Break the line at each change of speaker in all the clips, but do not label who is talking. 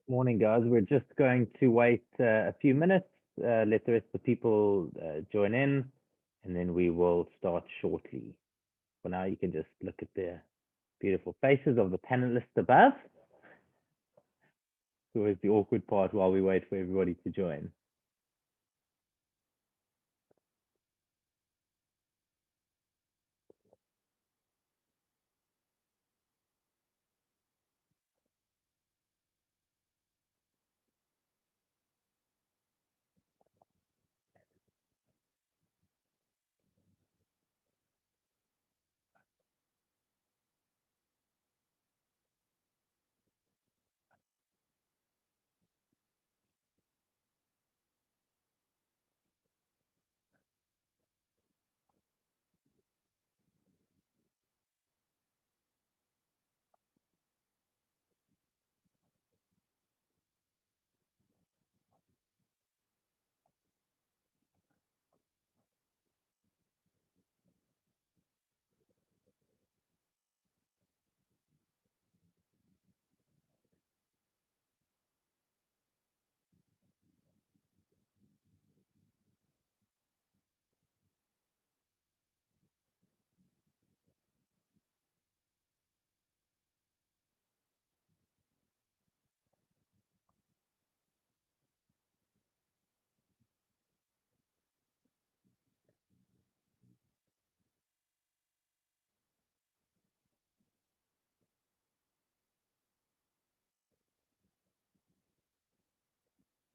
Morning, guys. We're just going to wait a few minutes, let the rest of the people join in, and then we will start shortly. For now, you can just look at the beautiful faces of the panelists above. It's always the awkward part while we wait for everybody to join.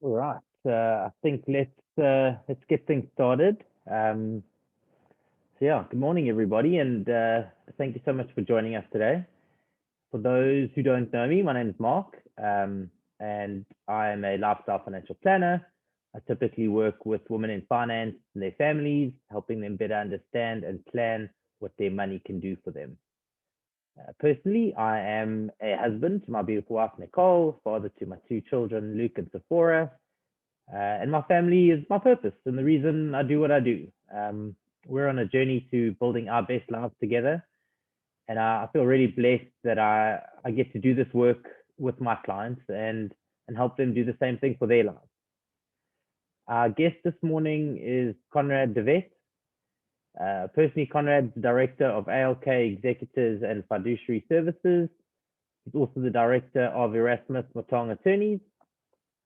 All right. I think let's get things started. So yeah, good morning, everybody, and thank you so much for joining us today. For those who don't know me, my name is Mark, and I'm a lifestyle financial planner. I typically work with women in finance and their families, helping them better understand and plan what their money can do for them. Personally, I am a husband to my beautiful wife, Nicole, father to my two children, Luke and Sephora, and my family is my purpose and the reason I do what I do. We're on a journey to building our best lives together, and I feel really blessed that I get to do this work with my clients and help them do the same thing for their lives. Our guest this morning is Konrad de Wet. Personally, Konrad's the director of ALK Executors and Fiduciary Services. He's also the director of Erasmus Motong Attorneys.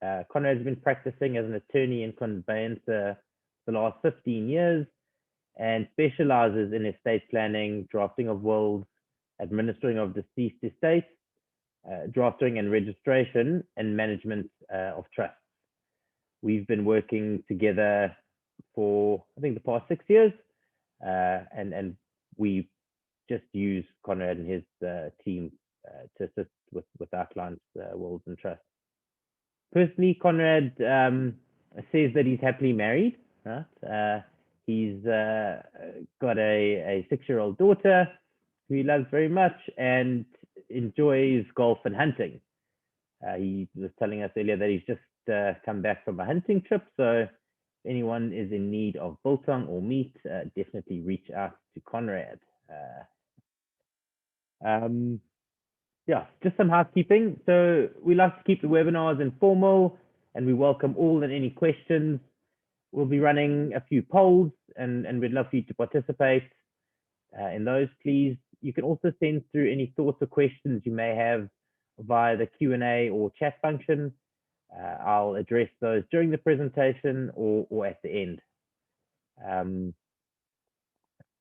Konrad's been practicing as an attorney in conveyancer the last 15 years and specializes in estate planning, drafting of wills, administering of deceased estates, drafting and registration, and management of trusts. We've been working together for, I think, the past 6 years, and we just use Konrad and his team to assist with our clients' wills and trusts. Personally, Konrad says that he's happily married. Right? He's got a 6-year-old daughter who he loves very much and enjoys golf and hunting. He was telling us earlier that he's just come back from a hunting trip. So if anyone is in need of biltong or meat, definitely reach out to Konrad. Yeah, just some housekeeping. So we like to keep the webinars informal and we welcome all and any questions. We'll be running a few polls and we'd love for you to participate in those, please. You can also send through any thoughts or questions you may have via the Q&A or chat function. I'll address those during the presentation or at the end.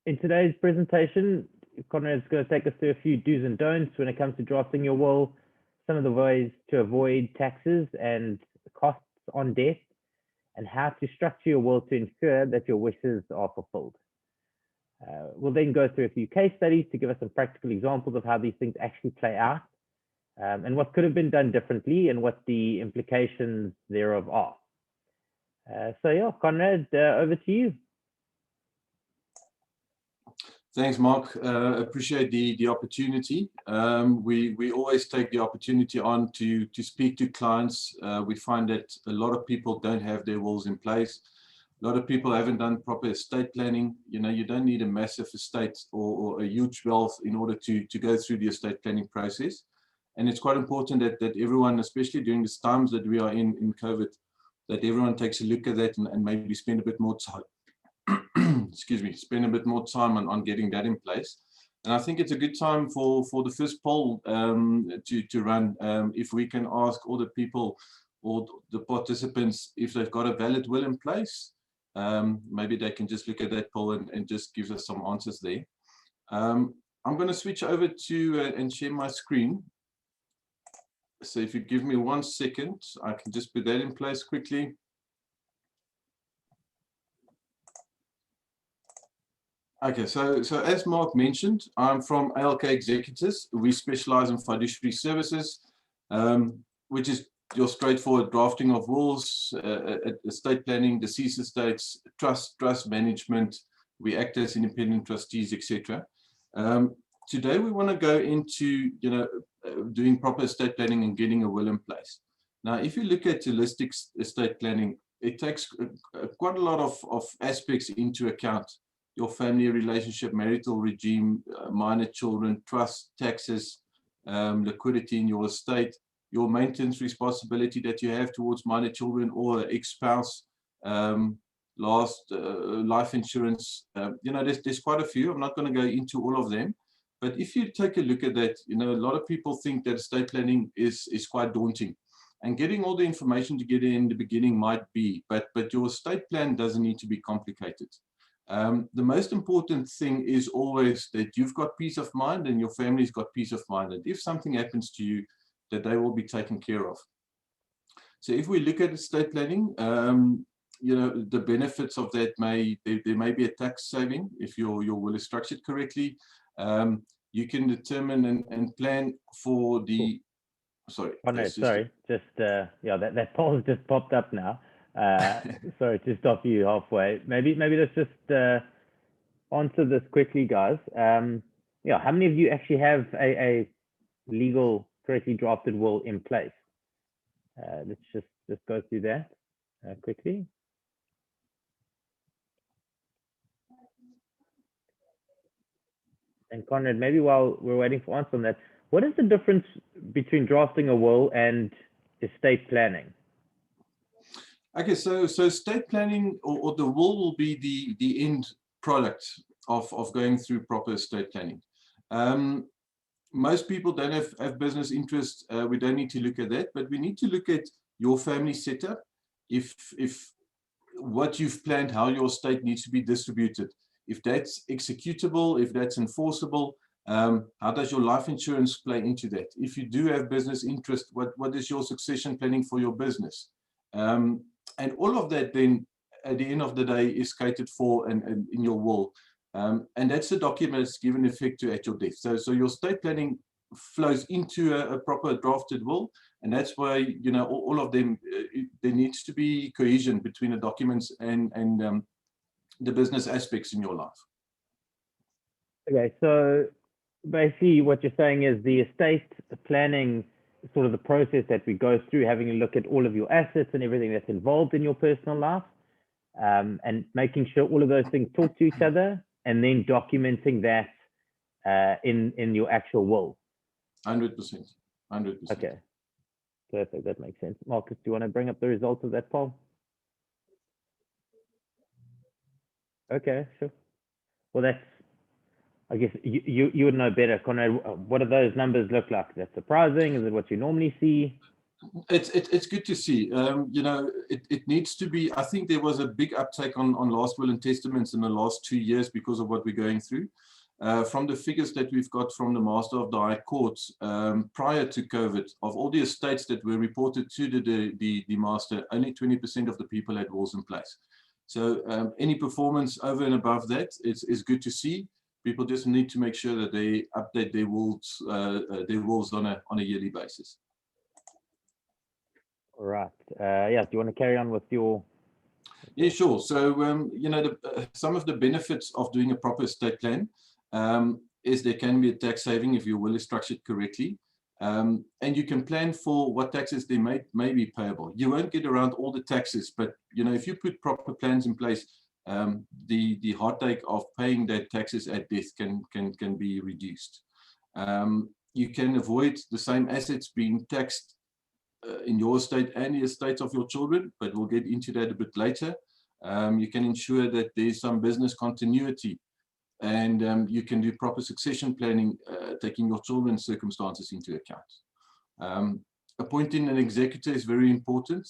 In today's presentation, Konrad's going to take us through a few do's and don'ts when it comes to drafting your will, some of the ways to avoid taxes and costs on death, and how to structure your will to ensure that your wishes are fulfilled. We'll then go through a few case studies to give us some practical examples of how these things actually play out, and what could have been done differently and what the implications thereof are. So yeah, Konrad, over to you.
Thanks, Mark. Appreciate the opportunity. We always take the opportunity on to speak to clients. We find that a lot of people don't have their wills in place. A lot of people haven't done proper estate planning. You know, you don't need a massive estate or a huge wealth in order to go through the estate planning process. And it's quite important that everyone, especially during these times that we are in COVID, that everyone takes a look at that and maybe spend a bit more time, excuse me, spend a bit more time on getting that in place. And I think it's a good time for the first poll to run. If we can ask all the people or the participants if they've got a valid will in place, maybe they can just look at that poll and just give us some answers there. I'm going to switch over to and share my screen. So if you give me 1 second, I can just put that in place quickly. Okay, so as Mark mentioned, I'm from ALK Executives. We specialize in fiduciary services, which is your straightforward drafting of wills, estate planning, deceased estates, trust management. We act as independent trustees, etc. Today we want to go into doing proper estate planning and getting a will in place. Now, if you look at holistic estate planning, it takes quite a lot of aspects into account. Your family relationship, marital regime, minor children, trust, taxes, liquidity in your estate, your maintenance responsibility that you have towards minor children or ex-spouse, life insurance. There's quite a few. I'm not going to go into all of them. But if you take a look at that, a lot of people think that estate planning is quite daunting. And getting all the information together in the beginning might be, but your estate plan doesn't need to be complicated. The most important thing is always that you've got peace of mind and your family's got peace of mind. And if something happens to you, that they will be taken care of. So if we look at estate planning, the benefits of that there may be a tax saving if your will is structured correctly. You can determine and plan for the. Sorry.
Oh, no, sorry. Just that poll's just popped up now. Sorry to stop you halfway. Maybe let's just answer this quickly, guys. How many of you actually have a legal, correctly drafted will in place? Let's just go through that quickly. And Konrad, maybe while we're waiting for answer on that, what is the difference between drafting a will and estate planning?
Okay, so estate planning or the will be the end product of going through proper estate planning. Most people don't have business interests. We don't need to look at that, but we need to look at your family setup. If what you've planned, how your estate needs to be distributed, if that's executable, if that's enforceable, how does your life insurance play into that? If you do have business interest, what is your succession planning for your business? And all of that then, at the end of the day, is catered for and in your will. And that's the document that's given effect to at your death. So your estate planning flows into a proper drafted will, and that's why all of them. There needs to be cohesion between the documents and the business aspects in your life.
Okay, so basically what you're saying is the estate planning, sort of the process that we go through, having a look at all of your assets and everything that's involved in your personal life, and making sure all of those things talk to each other, and then documenting that in your actual will.
100%.
Okay, perfect. That makes sense. Marcus, do you want to bring up the results of that poll? Okay, sure. Well, that's, I guess you would know better, Konrad. What do those numbers look like? That's surprising. Is it what you normally see?
It's good to see. It needs to be. I think there was a big uptake on last will and testaments in the last 2 years because of what we're going through. From the figures that we've got from the Master of the High Court prior to COVID, of all the estates that were reported to the Master, only 20% of the people had wills in place. So any performance over and above that is good to see. People just need to make sure that they update their wills on a yearly basis.
All right. Do you want to carry on with your?
Yeah, sure. So some of the benefits of doing a proper estate plan is there can be a tax saving if your will is structured correctly, and you can plan for what taxes they may be payable. You won't get around all the taxes, but if you put proper plans in place, the heartache of paying that taxes at death can be reduced. you can avoid the same assets being taxed in your estate and the estates of your children, but we'll get into that a bit later. You can ensure that there's some business continuity, and you can do proper succession planning, taking your children's circumstances into account. Appointing an executor is very important,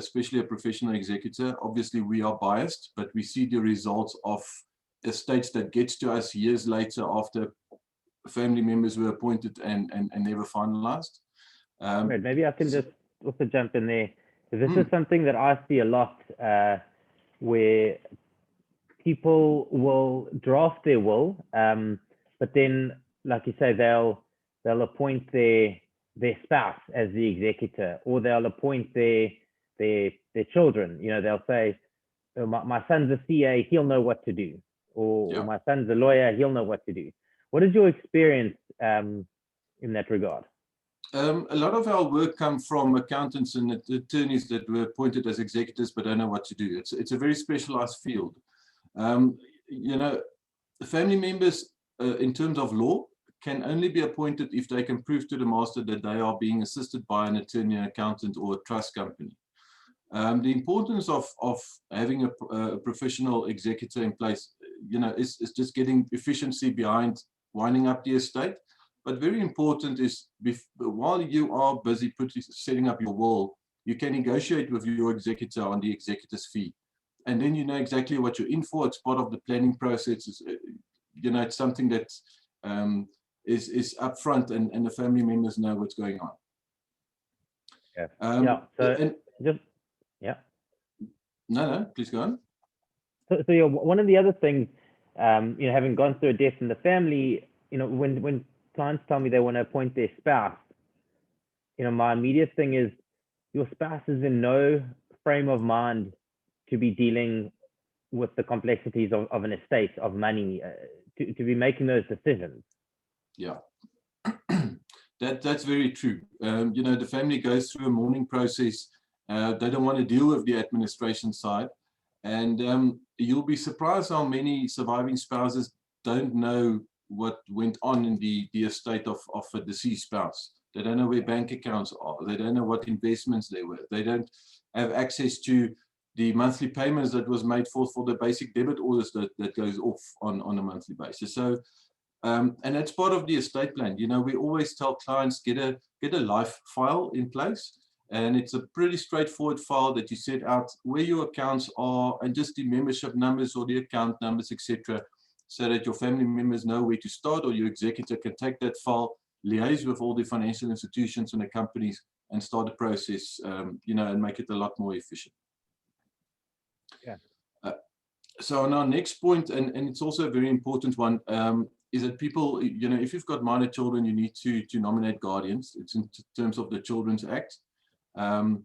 especially a professional executor. Obviously, we are biased, but we see the results of estates that gets to us years later after family members were appointed and never finalized.
Right, maybe I can just also jump in there. This is something that I see a lot, where people will draft their will, but then, like you say, they'll appoint their spouse as the executor, or they'll appoint their children. You know, they'll say, oh, my son's a CA, he'll know what to do, or my son's a lawyer, he'll know what to do. What is your experience in that regard?
A lot of our work comes from accountants and attorneys that were appointed as executors but don't know what to do. It's a very specialized field. You know, family members, in terms of law, can only be appointed if they can prove to the master that they are being assisted by an attorney, an accountant, or a trust company. The importance of having a professional executor in place, you know, is just getting efficiency behind winding up the estate. But very important is, while you are busy setting up your will, you can negotiate with your executor on the executor's fee. And then you know exactly what you're in for. It's part of the planning process. It's, you know, it's something that is upfront, and the family members know what's going on.
Yeah. So
No, please go on.
So yeah, one of the other things, you know, having gone through a death in the family, you know, when clients tell me they want to appoint their spouse, you know, my immediate thing is, your spouse is in no frame of mind to be dealing with the complexities of an estate, of money, to be making those decisions.
Yeah, that's very true. You know, the family goes through a mourning process. They don't want to deal with the administration side. And you'll be surprised how many surviving spouses don't know what went on in the estate of a deceased spouse. They don't know where bank accounts are. They don't know what investments they were. They don't have access to the monthly payments that was made for the basic debit orders that goes off on a monthly basis. So, and that's part of the estate plan. You know, we always tell clients, get a life file in place. And it's a pretty straightforward file that you set out where your accounts are, and just the membership numbers or the account numbers, etc., so that your family members know where to start, or your executor can take that file, liaise with all the financial institutions and the companies, and start the process, you know, and make it a lot more efficient.
Yeah.
So on our next point, and it's also a very important one, is that people, you know, if you've got minor children, you need to nominate guardians. It's in terms of the Children's Act. That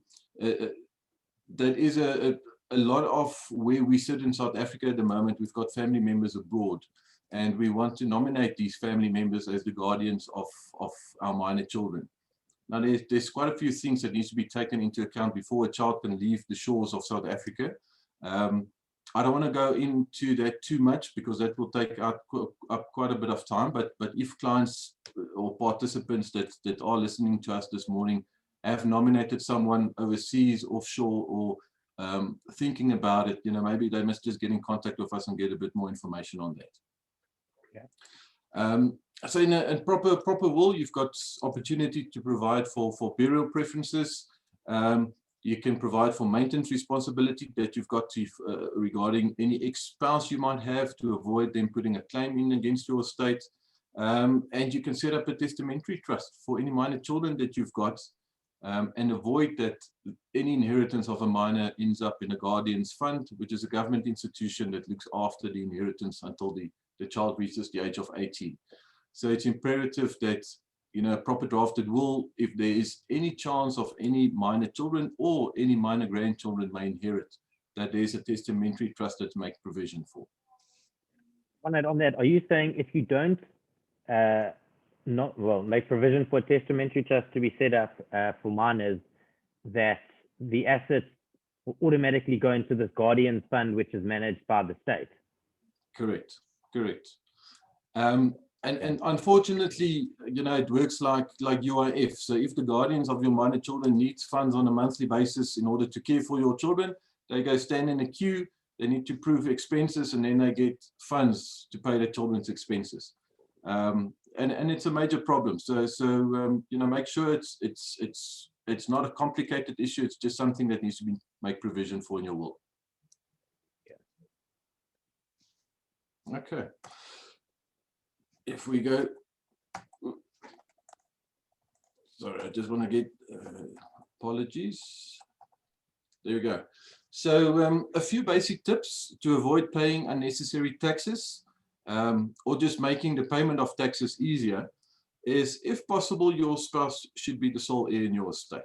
is a lot of where we sit in South Africa at the moment. We've got family members abroad, and we want to nominate these family members as the guardians of our minor children. Now, there's quite a few things that needs to be taken into account before a child can leave the shores of South Africa. I don't want to go into that too much, because that will take up quite a bit of time. But if clients or participants that are listening to us this morning have nominated someone overseas, offshore, or thinking about it, you know, maybe they must just get in contact with us and get a bit more information on that.
Yeah.
So in a proper will, you've got opportunity to provide for burial preferences. You can provide for maintenance responsibility that you've got to regarding any ex-spouse you might have, to avoid them putting a claim in against your estate. And you can set up a testamentary trust for any minor children that you've got, and avoid that any inheritance of a minor ends up in a guardian's fund, which is a government institution that looks after the inheritance until the child reaches the age of 18. So it's imperative that, you know, a proper drafted will, if there is any chance of any minor children or any minor grandchildren may inherit, that there's a testamentary trust that makes provision for.
On that, are you saying if you don't make provision for a testamentary trust to be set up for minors, that the assets will automatically go into this guardian fund, which is managed by the state?
Correct. And unfortunately, it works like UIF. So if the guardians of your minor children needs funds on a monthly basis in order to care for your children, they go stand in a queue, they need to prove expenses, and then they get funds to pay their children's expenses. And it's a major problem. So make sure it's not a complicated issue. It's just something that needs to be make provision for in your will. Okay. If we go, sorry, I just want to get apologies. There we go. So a few basic tips to avoid paying unnecessary taxes, or just making the payment of taxes easier, is if possible, your spouse should be the sole heir in your estate.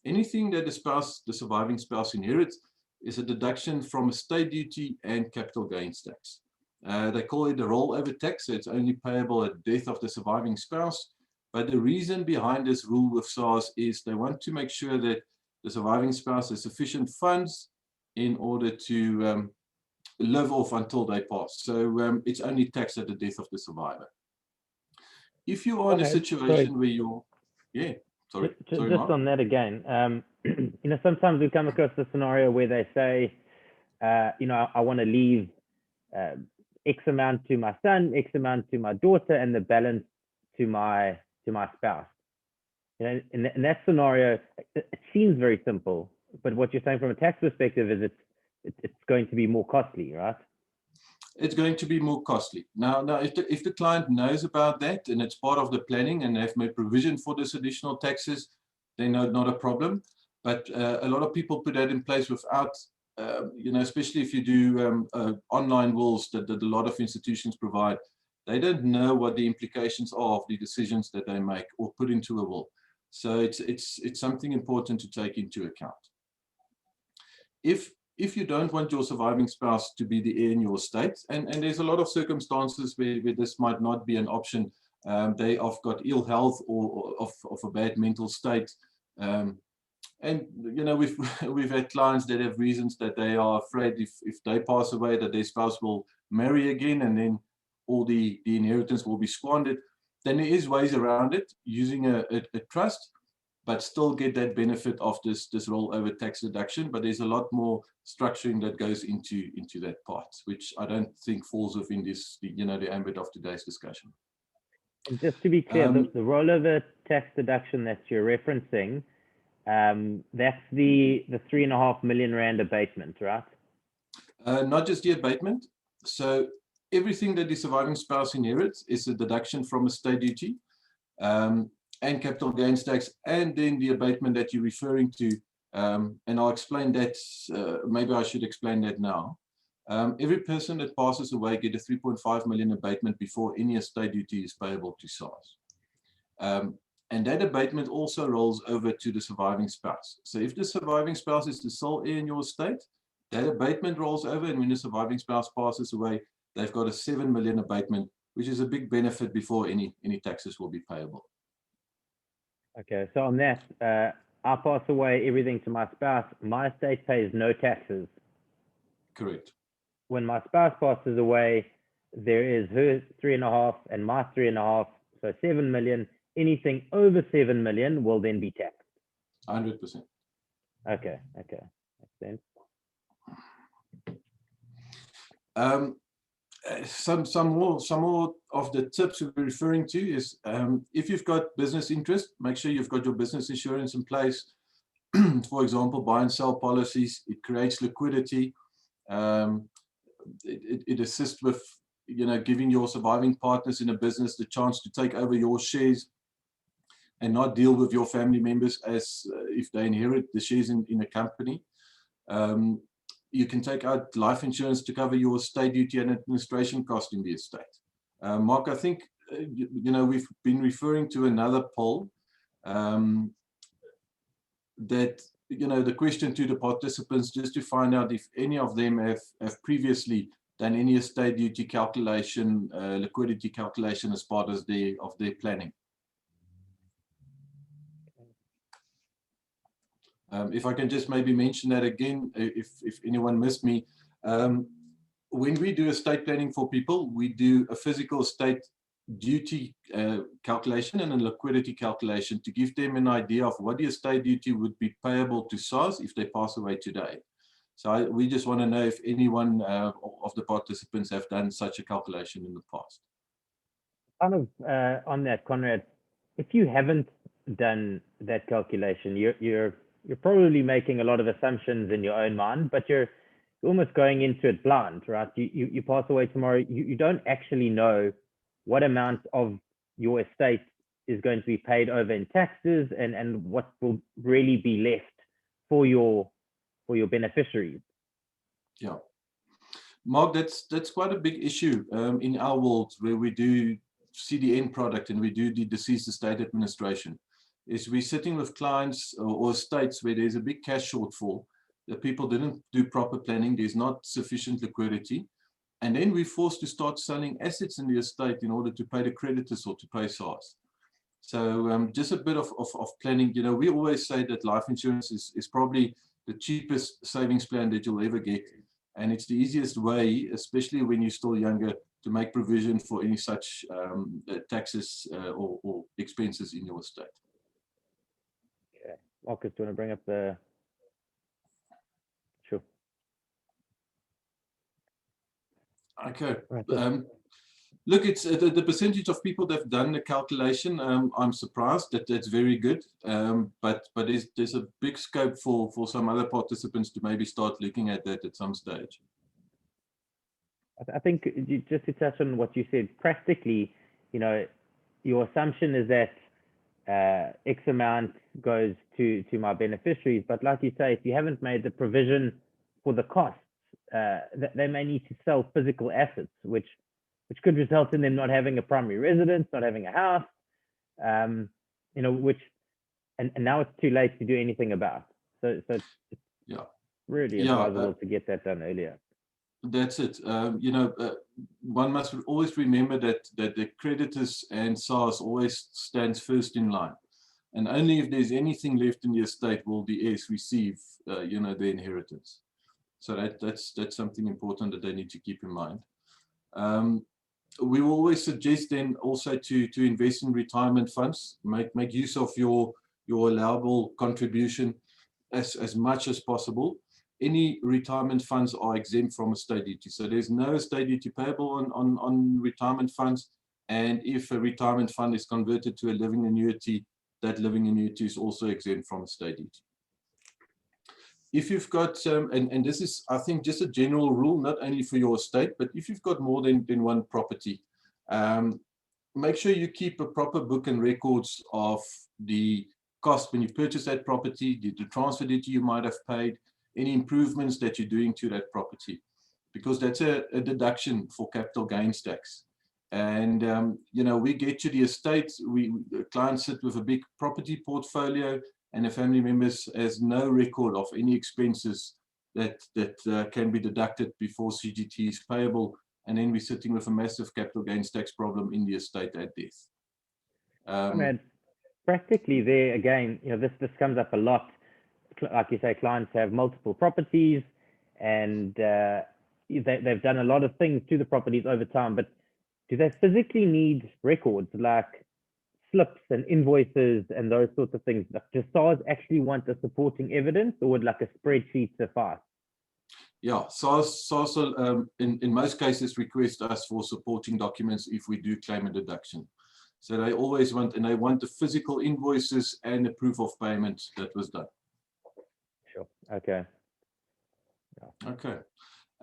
Anything that the surviving spouse inherits is a deduction from estate duty and capital gains tax. They call it a rollover tax, so it's only payable at death of the surviving spouse. But the reason behind this rule with SARS is they want to make sure that the surviving spouse has sufficient funds in order to live off until they pass. So it's only taxed at the death of the survivor. If you are in a situation where you're, sorry,
just
Mark.
on that again, sometimes we come across a scenario where they say, I want to leave X amount to my son, X amount to my daughter, and the balance to my spouse. In that scenario, it seems very simple, but what you're saying from a tax perspective is it's going to be more costly, right?
It's going to be more costly. Now, if the client knows about that and it's part of the planning and they've made provision for this additional taxes, then not a problem. But a lot of people put that in place without, especially if you do online wills that a lot of institutions provide, they don't know what the implications are of the decisions that they make or put into a will. So it's something important to take into account. If you don't want your surviving spouse to be the heir in your estate, and there's a lot of circumstances where this might not be an option, they have got ill health or of a bad mental state, and we've had clients that have reasons that they are afraid if they pass away that their spouse will marry again and then all the inheritance will be squandered. Then there is ways around it using a trust, but still get that benefit of this rollover tax deduction. But there's a lot more structuring that goes into that part, which I don't think falls within this, the ambit of today's discussion.
And just to be clear, the rollover tax deduction that you're referencing, that's the 3.5 million rand abatement, right?
Not just the abatement. So everything that the surviving spouse inherits is a deduction from estate duty. And capital gains tax, and then the abatement that you're referring to, and I'll explain that, maybe I should explain that now. Every person that passes away get a 3.5 million abatement before any estate duty is payable to SARS. And that abatement also rolls over to the surviving spouse. So if the surviving spouse is the sole heir in your estate, that abatement rolls over, and when the surviving spouse passes away, they've got a 7 million abatement, which is a big benefit before any taxes will be payable.
Okay, so on that, I pass away, everything to my spouse, my estate pays no taxes.
Correct.
When my spouse passes away, there is her 3.5 and my 3.5, so 7 million. Anything over 7 million will then be taxed.
100%.
Okay, makes sense.
Some more of the tips we're referring to is if you've got business interest, make sure you've got your business insurance in place. For example, buy and sell policies. It creates liquidity. It assists with giving your surviving partners in a business the chance to take over your shares and not deal with your family members as if they inherit the shares in a company. You can take out life insurance to cover your estate duty and administration cost in the estate. Mark, I think we've been referring to another poll that the question to the participants, just to find out if any of them have previously done any estate duty calculation, liquidity calculation as part of their planning. If I can just maybe mention that again, if anyone missed me, when we do estate planning for people, we do a physical estate duty calculation and a liquidity calculation to give them an idea of what the estate duty would be payable to SARS if they pass away today. So we just want to know if anyone of the participants have done such a calculation in the past.
Kind of on that, Konrad, if you haven't done that calculation, you're probably making a lot of assumptions in your own mind, but you're almost going into it blind, right? You pass away tomorrow, you don't actually know what amount of your estate is going to be paid over in taxes and what will really be left for your beneficiaries.
Yeah, Mark, that's quite a big issue in our world where we do CDN product and we do the deceased estate administration. Is we're sitting with clients or estates where there's a big cash shortfall, that people didn't do proper planning, there's not sufficient liquidity, and then we're forced to start selling assets in the estate in order to pay the creditors or to pay SARS. So just a bit of planning. You know, we always say that life insurance is probably the cheapest savings plan that you'll ever get. And it's the easiest way, especially when you're still younger, to make provision for any such taxes or expenses in your estate.
Okay. Marcus, do you want to bring up the... Sure.
Okay.
Right.
Look, it's the percentage of people that have done the calculation. I'm surprised that that's very good, but there's a big scope for some other participants to maybe start looking at that at some stage.
I think just to touch on what you said, practically, you know, your assumption is that X amount goes to my beneficiaries, but like you say, if you haven't made the provision for the costs, they may need to sell physical assets, which could result in them not having a primary residence, not having a house, you know, which, and now it's too late to do anything about. So it's
yeah,
really advisable to get that done earlier.
That's it. You know, one must always remember that the creditors and SARS always stands first in line, and only if there's anything left in the estate will the heirs receive, you know, the inheritance. So that's something important that they need to keep in mind. We will always suggest then also to invest in retirement funds. Make use of your allowable contribution as much as possible. Any retirement funds are exempt from estate duty, so there's no estate duty payable on retirement funds. And if a retirement fund is converted to a living annuity, that living annuity is also exempt from estate duty. If you've got, and this is, I think, just a general rule, not only for your estate, but if you've got more than one property, make sure you keep a proper book and records of the cost when you purchase that property, the transfer duty you might have paid, any improvements that you're doing to that property, because that's a deduction for capital gains tax. And, you know, we get to the estate, the clients sit with a big property portfolio, and the family members has no record of any expenses that can be deducted before CGT is payable, and then we're sitting with a massive capital gains tax problem in the estate at death.
Practically there again, you know, this comes up a lot. Like you say, clients have multiple properties, and they've done a lot of things to the properties over time, but do they physically need records like slips and invoices and those sorts of things? Does SARS actually want the supporting evidence, or would like a spreadsheet suffice?
Yeah, SARS in most cases request us for supporting documents if we do claim a deduction. So they always want, and they want the physical invoices and the proof of payment that was done.
Sure. Okay.
Yeah. Okay.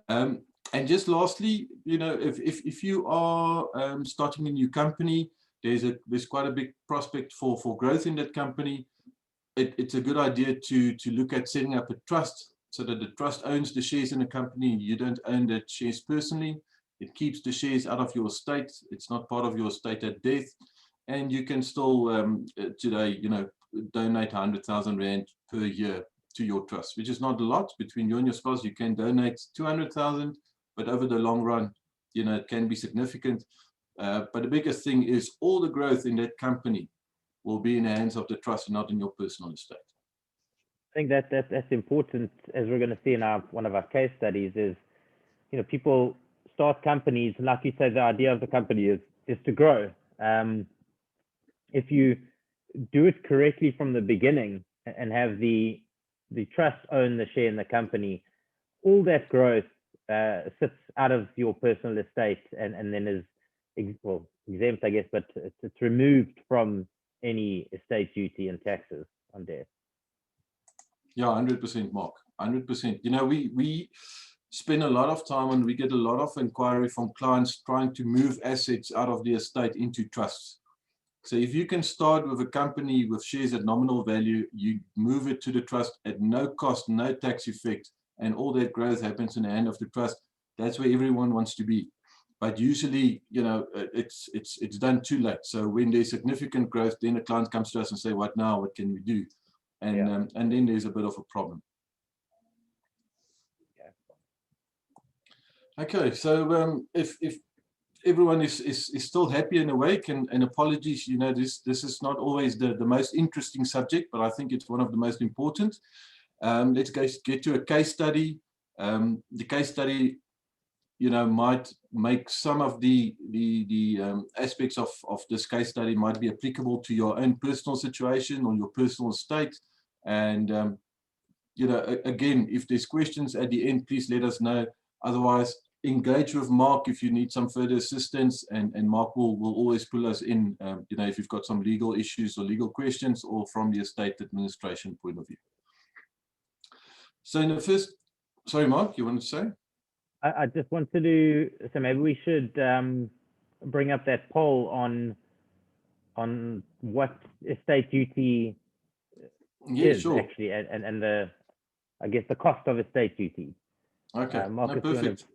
And just lastly, you know, if you are starting a new company, there's quite a big prospect for growth in that company. It's a good idea to look at setting up a trust so that the trust owns the shares in the company. You don't own the shares personally. It keeps the shares out of your estate. It's not part of your estate at death. And you can still today, you know, donate 100,000 Rand per year to your trust, which is not a lot. Between you and your spouse, you can donate 200,000, but over the long run, you know, it can be significant. But the biggest thing is all the growth in that company will be in the hands of the trust, not in your personal estate.
I think that's important, as we're going to see in one of our case studies. Is, you know, people start companies, and like you say, the idea of the company is is to grow. If you do it correctly from the beginning and have the trust own the share in the company, all that growth sits out of your personal estate and then is exempt, I guess, but it's removed from any estate duty and taxes on death.
Yeah, 100%, Mark. 100%. You know, we spend a lot of time and we get a lot of inquiry from clients trying to move assets out of the estate into trusts. So if you can start with a company with shares at nominal value, you move it to the trust at no cost, no tax effect, and all that growth happens in the hand of the trust. That's where everyone wants to be. But usually, you know, it's done too late. So when there's significant growth, then the client comes to us and say, "What now? What can we do?" And then there's a bit of a problem. Okay, so if everyone is still happy and awake, and apologies, you know, this is not always the most interesting subject, but I think it's one of the most important. Let's get to a case study. The case study, you know, might make some of the aspects of this case study might be applicable to your own personal situation or your personal estate. And you know, again, if there's questions at the end, please let us know. Otherwise, engage with Mark if you need some further assistance, and Mark will always pull us in, you know, if you've got some legal issues or legal questions, or from the estate administration point of view. So in the first, sorry, Mark, you wanted to say?
I just wanted to, so maybe we should bring up that poll on what estate duty is
sure.
actually, and the, I guess, the cost of estate duty.
Okay,
Marcus,
perfect.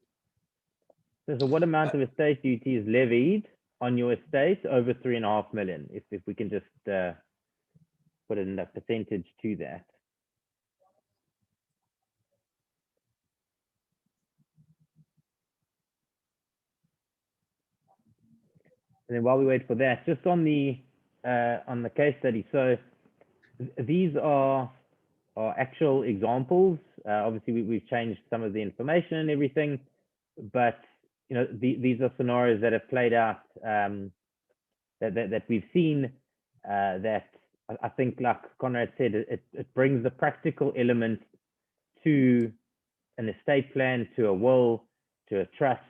So what amount of estate duty is levied on your estate over 3.5 million? If we can just put in a percentage to that. And then while we wait for that, just on the case study. So these are actual examples. Obviously, we've changed some of the information and everything, but you know, these are scenarios that have played out, that we've seen, that I think, like Konrad said, it brings the practical element to an estate plan, to a will, to a trust.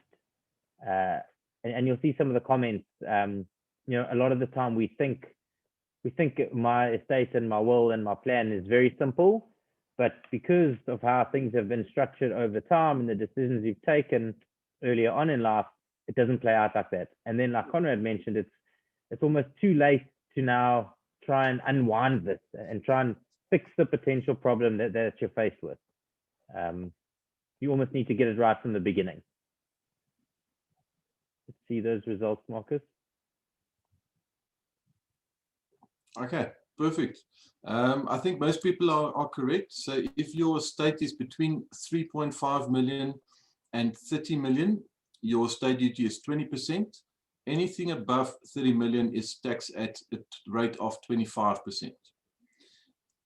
And you'll see some of the comments. You know, a lot of the time we think my estate and my will and my plan is very simple, but because of how things have been structured over time and the decisions you've taken earlier on in life, it doesn't play out like that. And then, like Konrad mentioned, it's almost too late to now try and unwind this and try and fix the potential problem that you're faced with. You almost need to get it right from the beginning. Let's see those results, Marcus.
Okay, perfect. I think most people are correct. So if your estate is between 3.5 million and 30 million, your estate duty is 20%. Anything above 30 million is taxed at a rate of 25%.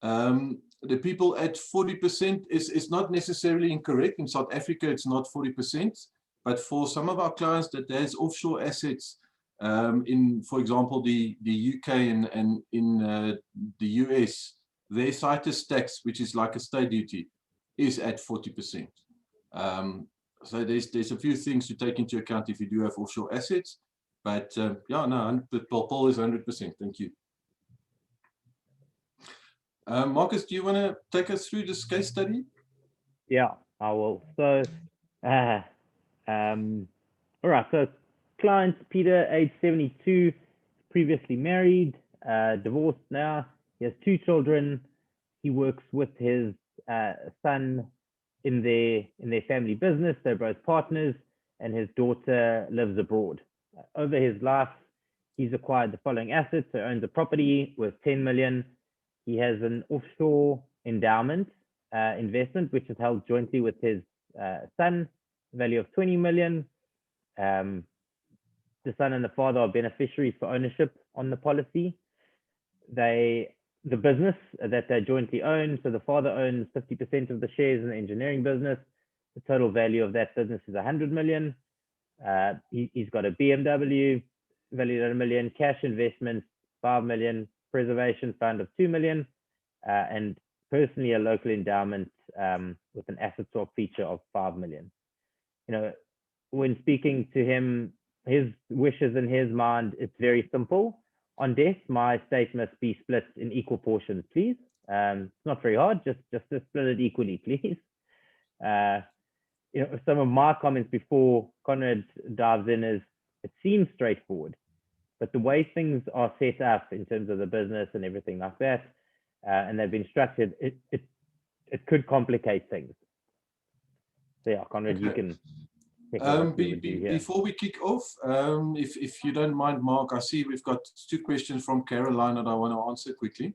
The people at 40% is not necessarily incorrect. In South Africa, it's not 40%, but for some of our clients that has offshore assets, in, for example, the UK and in the US, their CITES tax, which is like a state duty, is at 40%. So there's a few things to take into account if you do have offshore assets, but yeah, no, the poll is 100%. Thank you. Marcus, do you want to take us through this case study?
Yeah, I will. So, all right. So, client Peter, age 72, previously married, divorced now. He has 2 children. He works with his son in their family business. They're both partners, and his daughter lives abroad. Over his life, he's acquired the following assets. So, he owns a property worth 10 million. He has an offshore endowment investment, which is held jointly with his son, value of 20 million. The son and the father are beneficiaries for ownership on the policy. The business that they jointly own, so the father owns 50% of the shares in the engineering business. The total value of that business is 100 million. He's got a BMW. valued at $1 million, cash investments, 5 million, preservation fund of 2 million, and personally a local endowment with an asset swap feature of 5 million. You know, when speaking to him, his wishes in his mind, it's very simple. On death, my estate must be split in equal portions, please. It's not very hard, just to split it equally, please. You know, some of my comments before Konrad dives in is, it seems straightforward, but the way things are set up in terms of the business and everything like that, and they've been structured, it could complicate things. So yeah, Konrad, okay. You can.
Before we kick off, if you don't mind, Mark, I see we've got 2 questions from Caroline that I want to answer quickly.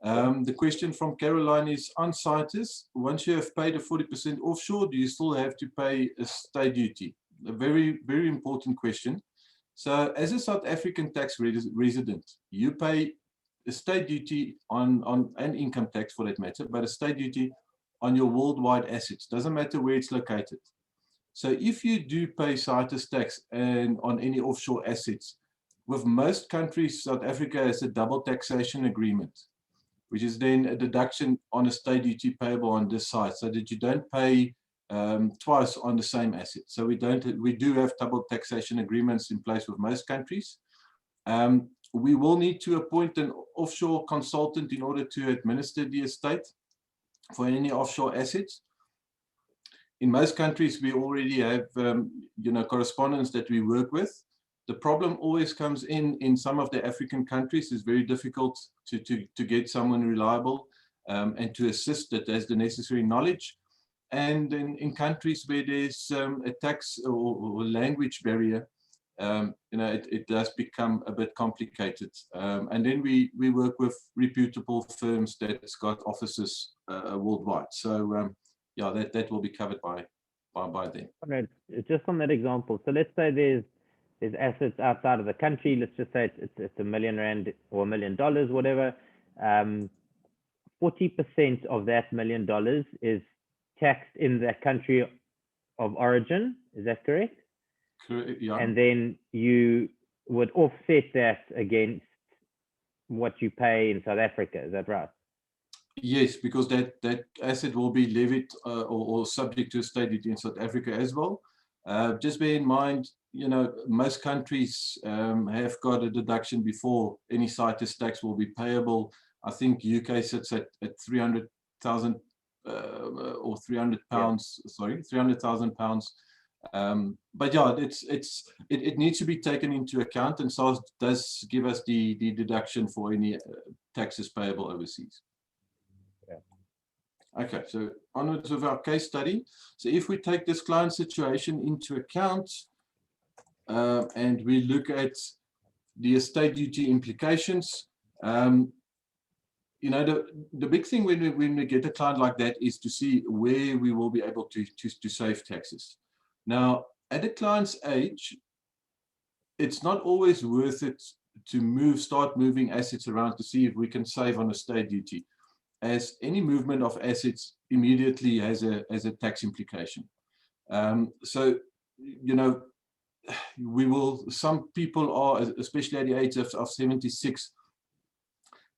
The question from Caroline is, on CITES, once you have paid a 40% offshore, do you still have to pay a estate duty? A very, very important question. So as a South African tax resident, you pay estate duty on and income tax for that matter, but estate duty on your worldwide assets. Doesn't matter where it's located. So if you do pay CITES tax and on any offshore assets, with most countries, South Africa has a double taxation agreement, which is then a deduction on estate duty payable on this side, so that you don't pay twice on the same asset. So we do have double taxation agreements in place with most countries. We will need to appoint an offshore consultant in order to administer the estate for any offshore assets. In most countries, we already have correspondents that we work with. The problem always comes in some of the African countries. It's very difficult to get someone reliable and to assist that has the necessary knowledge. And in countries where there's a tax or language barrier, it does become a bit complicated. And then we work with reputable firms that's got offices worldwide. So yeah, that will be covered by them.
Okay, just on that example, so let's say there's assets outside of the country. Let's just say it's R1 million or $1 million, whatever. 40% of that $1 million is taxed in that country of origin. Is that correct?
Correct, yeah.
And then you would offset that against what you pay in South Africa. Is that right?
Yes, because that asset will be levied or subject to estate duty in South Africa as well. Just bear in mind, most countries have got a deduction before any CITES tax will be payable. I think UK sits at 300,000 or 300 pounds. Yeah. Sorry, 300,000 pounds. But yeah, it needs to be taken into account, and SARS does give us the deduction for any taxes payable overseas. Okay, so onwards with our case study. So if we take this client situation into account and we look at the estate duty implications, the big thing when we get a client like that is to see where we will be able to save taxes. Now, at a client's age, it's not always worth it to start moving assets around to see if we can save on estate duty, as any movement of assets immediately has a tax implication. So, some people are, especially at the age of 76,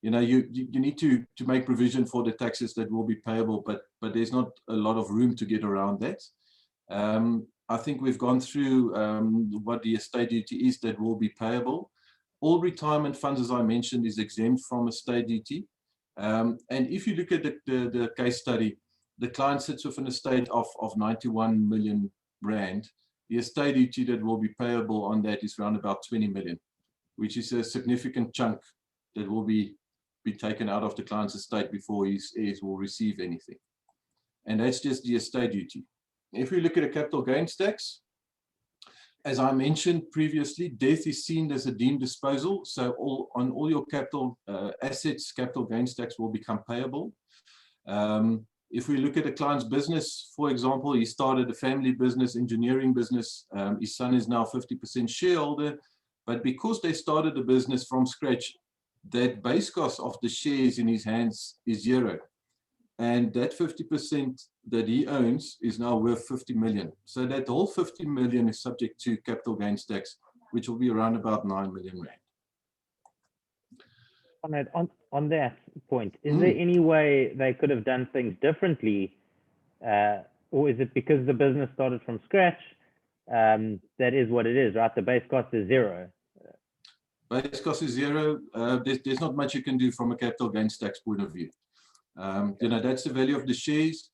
you need to make provision for the taxes that will be payable, but there's not a lot of room to get around that. I think we've gone through what the estate duty is that will be payable. All retirement funds, as I mentioned, is exempt from estate duty. And if you look at the case study, the client sits with an estate of 91 million rand. The estate duty that will be payable on that is around about 20 million, which is a significant chunk that will be taken out of the client's estate before his heirs will receive anything. And that's just the estate duty. If we look at a capital gains tax, as I mentioned previously, death is seen as a deemed disposal. So on all your capital assets, capital gains tax will become payable. If we look at a client's business, for example, he started a family business, engineering business. His son is now 50% shareholder. But because they started the business from scratch, that base cost of the shares in his hands is zero. And that 50% that he owns is now worth 50 million. So that whole 50 million is subject to capital gains tax which will be around about 9 million rand.
On that point, is there any way they could have done things differently, or is it because the business started from scratch? That is what it is, right? The base cost is zero.
Base cost is zero. There's not much you can do from a capital gains tax point of view. That's the value of the shares.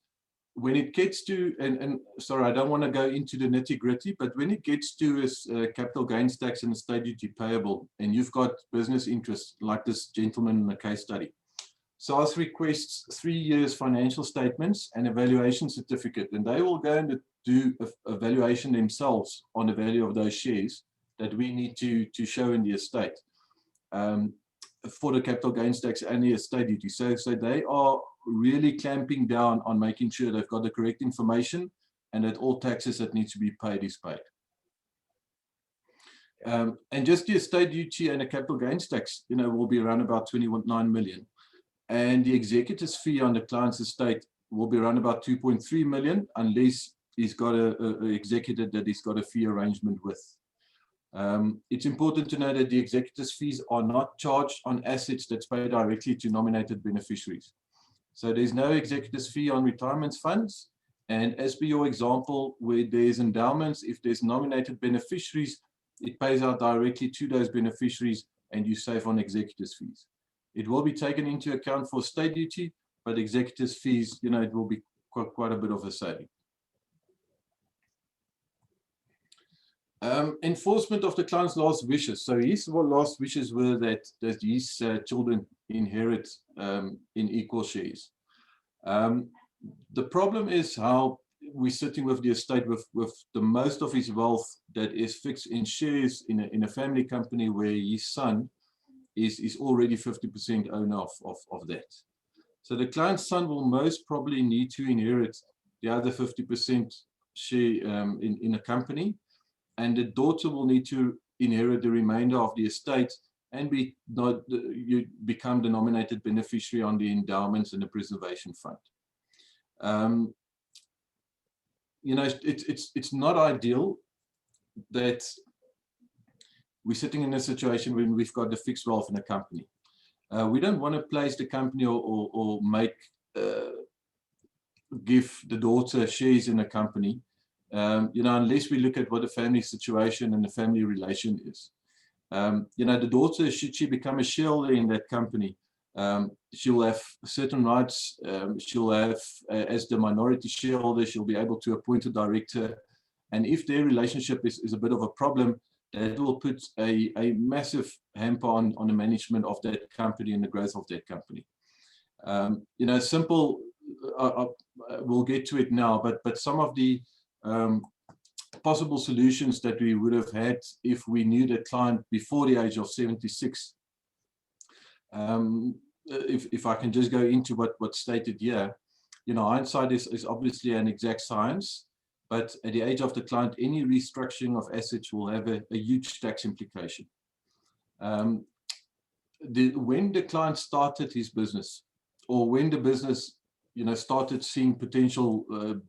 When it gets to, and sorry, I don't want to go into the nitty gritty, but when it gets to capital gains tax and estate duty payable, and you've got business interests like this gentleman in the case study, SARS requests 3 years financial statements and a valuation certificate, and they will go and do a valuation themselves on the value of those shares that we need to show in the estate for the capital gains tax and the estate duty. So they are really clamping down on making sure they've got the correct information and that all taxes that need to be paid is paid. And just the estate duty and the capital gains tax, will be around about 29 million. And the executor's fee on the client's estate will be around about 2.3 million, unless he's got an executor that he's got a fee arrangement with. It's important to know that the executor's fees are not charged on assets that's paid directly to nominated beneficiaries. So there's no executor's fee on retirement funds. And as per your example, where there's endowments, if there's nominated beneficiaries, it pays out directly to those beneficiaries and you save on executor's fees. It will be taken into account for estate duty, but executor's fees, it will be quite a bit of a saving. Enforcement of the client's last wishes. So his last wishes were that his children inherit in equal shares. The problem is how we're sitting with the estate with the most of his wealth that is fixed in shares in a family company where his son is already 50% owner of that. So the client's son will most probably need to inherit the other 50% share in a company, and the daughter will need to inherit the remainder of the estate and you become the nominated beneficiary on the endowments and the preservation fund. It's not ideal that we're sitting in a situation when we've got the fixed wealth in a company. We don't want to place the company or give the daughter shares in a company, unless we look at what the family situation and the family relation is. The daughter, should she become a shareholder in that company, she'll have certain rights. She'll have, as the minority shareholder, she'll be able to appoint a director. And if their relationship is a bit of a problem, that will put a massive hamper on the management of that company and the growth of that company. Simple, we'll get to it now, but some of the possible solutions that we would have had if we knew the client before the age of 76. If I can just go into what's stated here, hindsight is obviously an exact science, but at the age of the client, any restructuring of assets will have a huge tax implication. When the client started his business, or when the business started seeing potential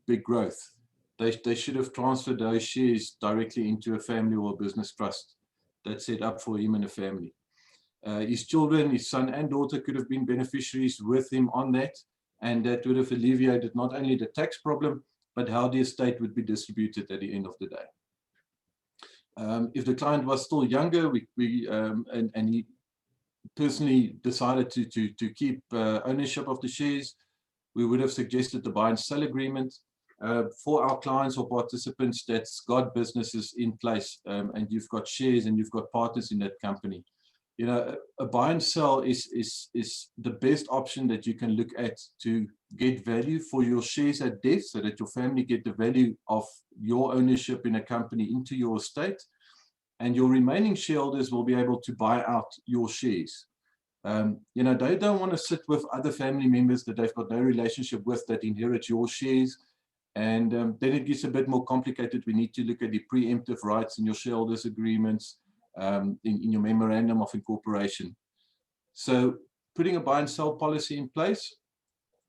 big growth, they should have transferred those shares directly into a family or a business trust that's set up for him and the family. His children, his son and daughter, could have been beneficiaries with him on that, and that would have alleviated not only the tax problem, but how the estate would be distributed at the end of the day. If the client was still younger, and he personally decided to keep ownership of the shares, we would have suggested the buy and sell agreement for our clients or participants that's got businesses in place, and you've got shares and you've got partners in that company. A buy and sell is the best option that you can look at to get value for your shares at death, so that your family get the value of your ownership in a company into your estate, and your remaining shareholders will be able to buy out your shares. They don't want to sit with other family members that they've got no relationship with that inherit your shares. And then it gets a bit more complicated. We need to look at the preemptive rights in your shareholders agreements, in your memorandum of incorporation. So putting a buy and sell policy in place,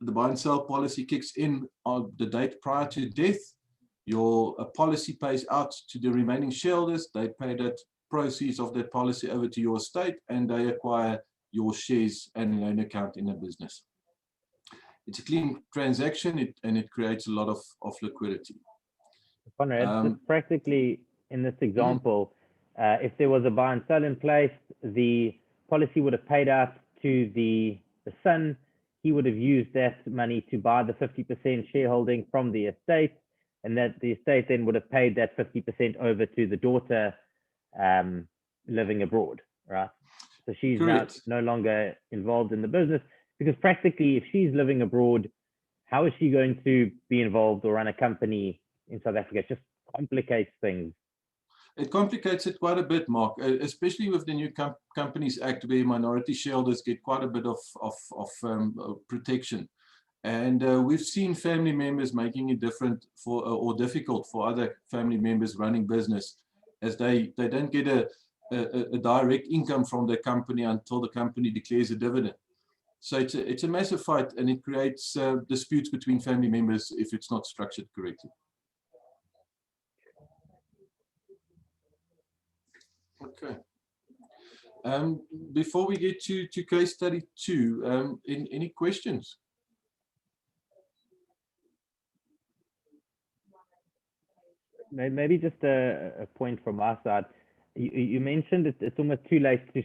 the buy and sell policy kicks in on the date prior to death. Your policy pays out to the remaining shareholders. They pay that proceeds of that policy over to your estate, and they acquire your shares and loan account in a business. It's a clean transaction, and it creates a lot of liquidity.
Konrad, just practically in this example, if there was a buy and sell in place, the policy would have paid out to the son. He would have used that money to buy the 50% shareholding from the estate, and that the estate then would have paid that 50% over to the daughter living abroad, right? So she's now no longer involved in the business, because practically if she's living abroad, how is she going to be involved or run a company in South Africa? It just complicates things.
It complicates it quite a bit, Mark, especially with the new Companies Act, where minority shareholders get quite a bit of protection. And we've seen family members making it difficult for other family members running business, as they don't get a direct income from the company until the company declares a dividend. So it's a massive fight, and it creates disputes between family members if it's not structured correctly. Okay. Before we get to case study 2, any questions?
Maybe just a point from our side. You mentioned it's almost too late to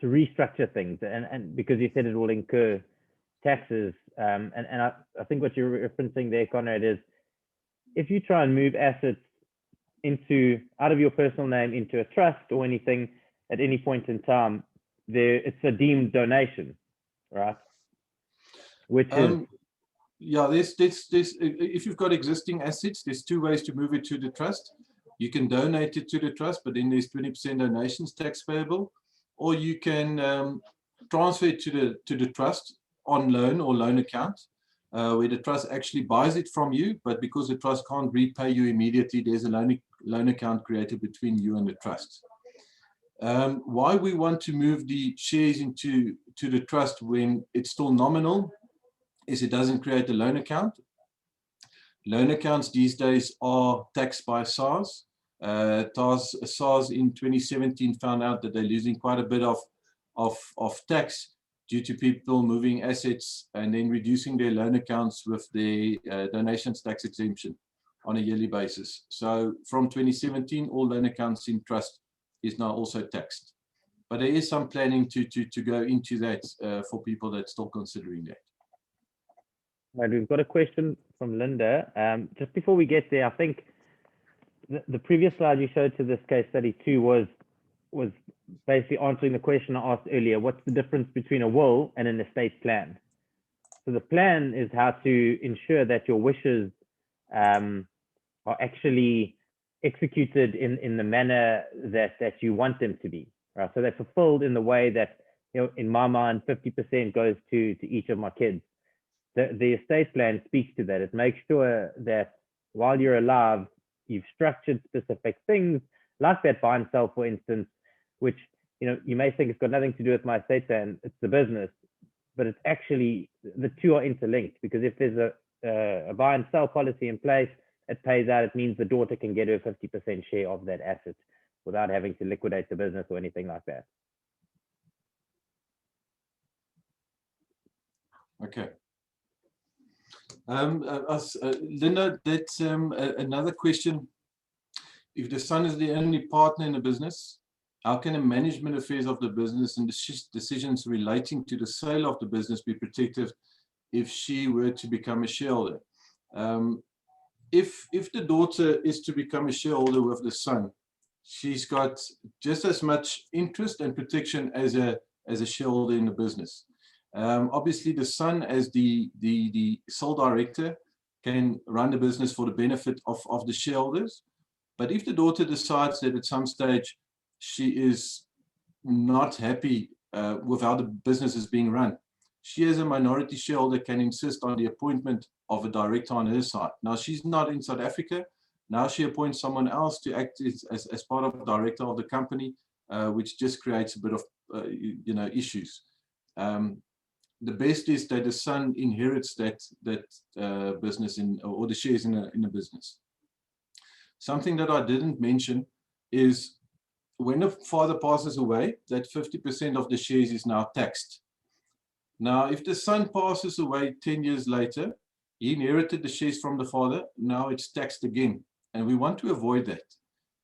restructure things, and because you said it will incur taxes. And I think what you're referencing there, Konrad, is if you try and move assets out of your personal name into a trust or anything at any point in time, it's a deemed donation, right? Which is
yeah, if you've got existing assets, there's 2 ways to move it to the trust. You can donate it to the trust, but then there's 20% donations tax payable, or you can transfer it to the trust on loan or loan account, where the trust actually buys it from you, but because the trust can't repay you immediately, there's a loan account created between you and the trust. Why we want to move the shares into the trust when it's still nominal is it doesn't create a loan account. Loan accounts these days are taxed by SARS. SARS in 2017 found out that they're losing quite a bit of tax due to people moving assets and then reducing their loan accounts with the donations tax exemption on a yearly basis. So from 2017, all loan accounts in trust is now also taxed. But there is some planning to go into that for people that's still considering that.
Right, we've got a question from Linda. Just before we get there, I think the previous slide you showed to this case study 2 was basically answering the question I asked earlier. What's the difference between a will and an estate plan? So the plan is how to ensure that your wishes are actually executed in the manner that you want them to be, right? So they're fulfilled in the way that, you know, in my mind, 50% goes to each of my kids. The estate plan speaks to that. It makes sure that while you're alive, you've structured specific things like that buy and sell, for instance, which, you know, you may think it's got nothing to do with my estate plan, it's the business, but it's actually, the 2 are interlinked, because if there's a buy and sell policy in place, it pays out, it means the daughter can get her 50% share of that asset without having to liquidate the business or anything like that.
Okay. Linda, that's another question. If the son is the only partner in the business, how can the management affairs of the business and decisions relating to the sale of the business be protected if she were to become a shareholder? If the daughter is to become a shareholder with the son, she's got just as much interest and protection as a shareholder in the business. Obviously, the son, as the sole director, can run the business for the benefit of the shareholders. But if the daughter decides that at some stage she is not happy with how the business is being run, she, as a minority shareholder, can insist on the appointment of a director on her side. Now, she's not in South Africa. Now she appoints someone else to act as part of the director of the company, which just creates a bit of issues. The best is that the son inherits that business or the shares in the business. Something that I didn't mention is when a father passes away, that 50% of the shares is now taxed. Now, if the son passes away 10 years later, he inherited the shares from the father, now it's taxed again. And we want to avoid that.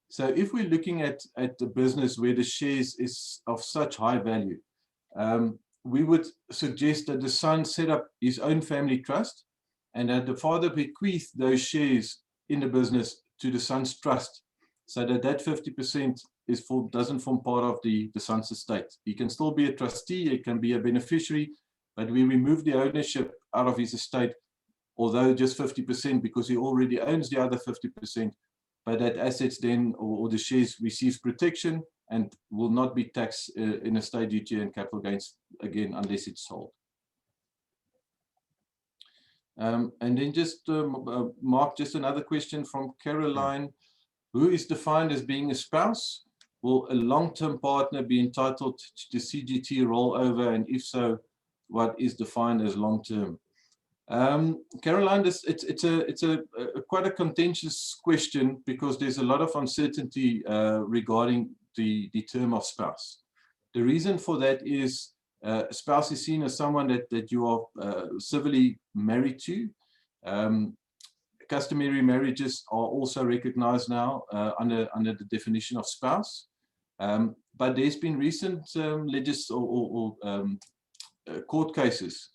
So if we're looking at the business where the shares is of such high value, we would suggest that the son set up his own family trust and that the father bequeath those shares in the business to the son's trust, so that that 50% doesn't form part of the son's estate. He can still be a trustee, he can be a beneficiary, but we remove the ownership out of his estate, although just 50% because he already owns the other 50%, but that assets then, or the shares, receives protection and will not be taxed in estate duty and capital gains again unless it's sold. And then just, Mark, just another question from Caroline. Who is defined as being a spouse? Will a long-term partner be entitled to the CGT rollover? And if so, what is defined as long-term? Caroline, it's a quite a contentious question because there's a lot of uncertainty regarding the term of spouse. The reason for that is a spouse is seen as someone that you are civilly married to. Customary marriages are also recognized now under the definition of spouse. But there's been recent court cases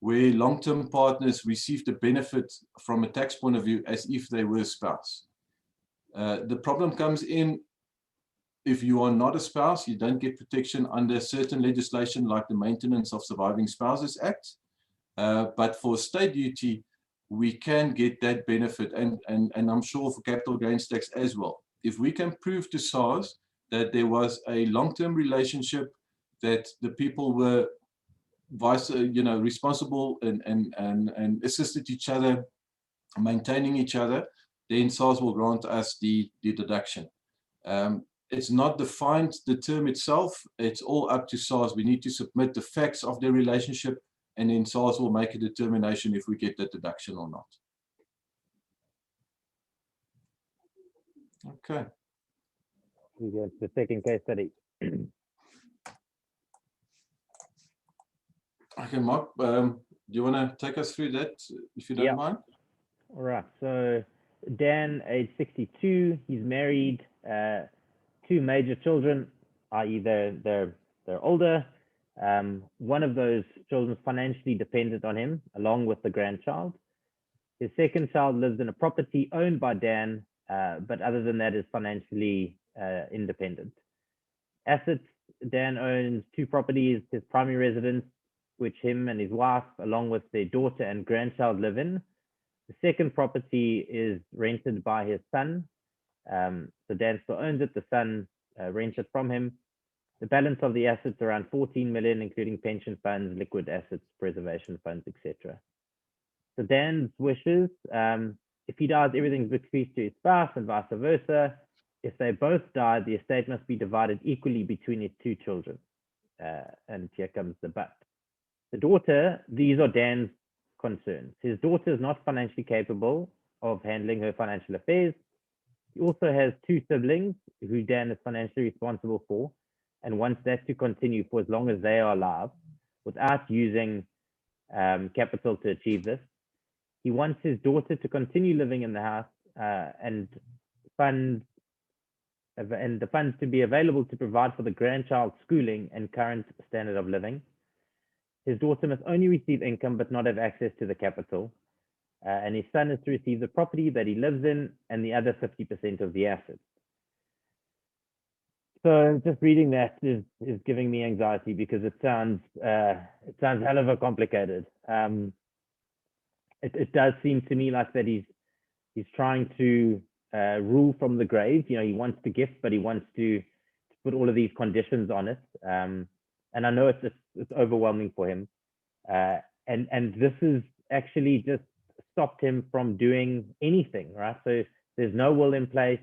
where long-term partners receive the benefit from a tax point of view as if they were a spouse. The problem comes in if you are not a spouse, you don't get protection under certain legislation like the Maintenance of Surviving Spouses Act. But for estate duty, we can get that benefit, and I'm sure for capital gains tax as well. If we can prove to SARS that there was a long-term relationship, that the people were responsible and assisted each other, maintaining each other, then SARS will grant us the deduction. It's not defined, the term itself, it's all up to SARS. We need to submit the facts of the relationship, and then SARS will make a determination if we get that deduction or not. Okay.
We go to the second case study.
Okay, Mark, do you want to take us through that, if you don't mind?
All right. So Dan, age 62, he's married, two major children, i.e. they're older. One of those children is financially dependent on him, along with the grandchild. His second child lives in a property owned by Dan, but other than that is financially independent. Assets, Dan owns two properties, his primary residence, which him and his wife, along with their daughter and grandchild, live in. The second property is rented by his son. So Dan still owns it, the son rents it from him. The balance of the assets around 14 million, including pension funds, liquid assets, preservation funds, etc. So Dan's wishes, if he dies, everything's bequeathed to his spouse and vice versa. If they both die, the estate must be divided equally between his two children. And here comes the but. The daughter, these are Dan's concerns. His daughter is not financially capable of handling her financial affairs. He also has two siblings who Dan is financially responsible for and wants that to continue for as long as they are alive without using capital to achieve this. He wants his daughter to continue living in the house and the funds to be available to provide for the grandchild's schooling and current standard of living. His daughter must only receive income but not have access to the capital. And his son is to receive the property that he lives in and the other 50% of the assets. So just reading that is giving me anxiety because it sounds hell of a complicated. It does seem to me like that he's trying to rule from the grave. You know, he wants to gift, but he wants to put all of these conditions on it. And I know it's overwhelming for him. And this has actually just stopped him from doing anything, right? So there's no will in place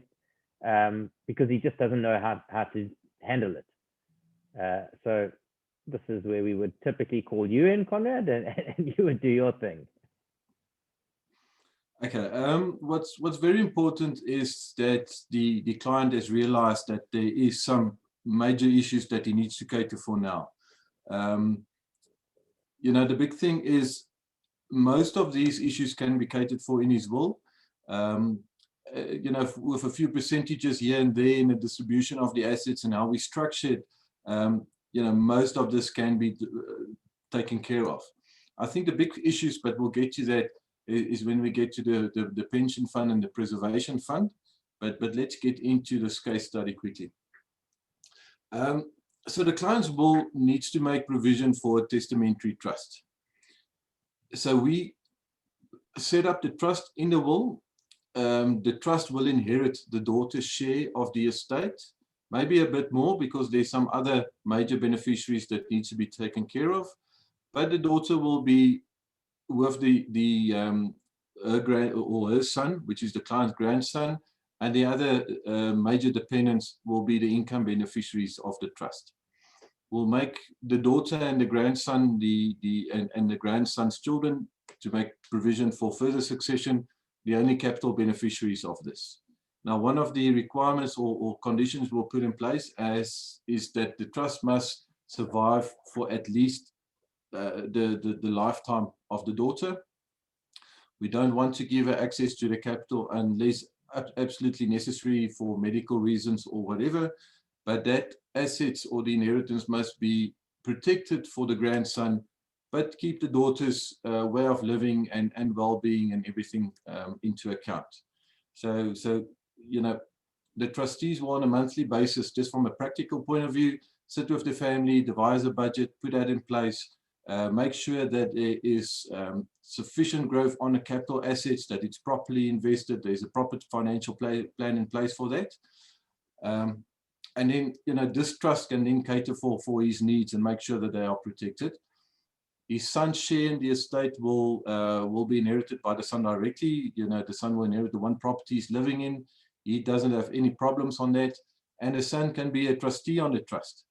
because he just doesn't know how to handle it. So this is where we would typically call you in, Konrad, and you would do your thing.
Okay. What's very important is that the client has realized that there is some major issues that he needs to cater for now. The big thing is most of these issues can be catered for in his will. With a few percentages here and there in the distribution of the assets and how we structure it, most of this can be taken care of. I think the big issues, but we'll get to that, is when we get to the pension fund and the preservation fund. But let's get into this case study quickly. So the client's will needs to make provision for a testamentary trust. So we set up the trust in the will. The trust will inherit the daughter's share of the estate, maybe a bit more because there's some other major beneficiaries that need to be taken care of. But the daughter will be with her son, which is the client's grandson, and the other major dependents will be the income beneficiaries of the trust. We'll make the daughter and the grandson and the grandson's children to make provision for further succession, the only capital beneficiaries of this. Now, one of the requirements or conditions we'll put in place is that the trust must survive for at least the lifetime of the daughter. We don't want to give her access to the capital unless absolutely necessary for medical reasons or whatever, but that assets or the inheritance must be protected for the grandson, but keep the daughter's way of living and well-being and everything into account. So the trustees will on a monthly basis, just from a practical point of view, sit with the family, devise a budget, put that in place, make sure that there is sufficient growth on the capital assets, that it's properly invested, there's a proper financial plan in place for that. And then, this trust can then cater for his needs and make sure that they are protected. His son's share in the estate will be inherited by the son directly. The son will inherit the one property he's living in. He doesn't have any problems on that. And the son can be a trustee on the trust.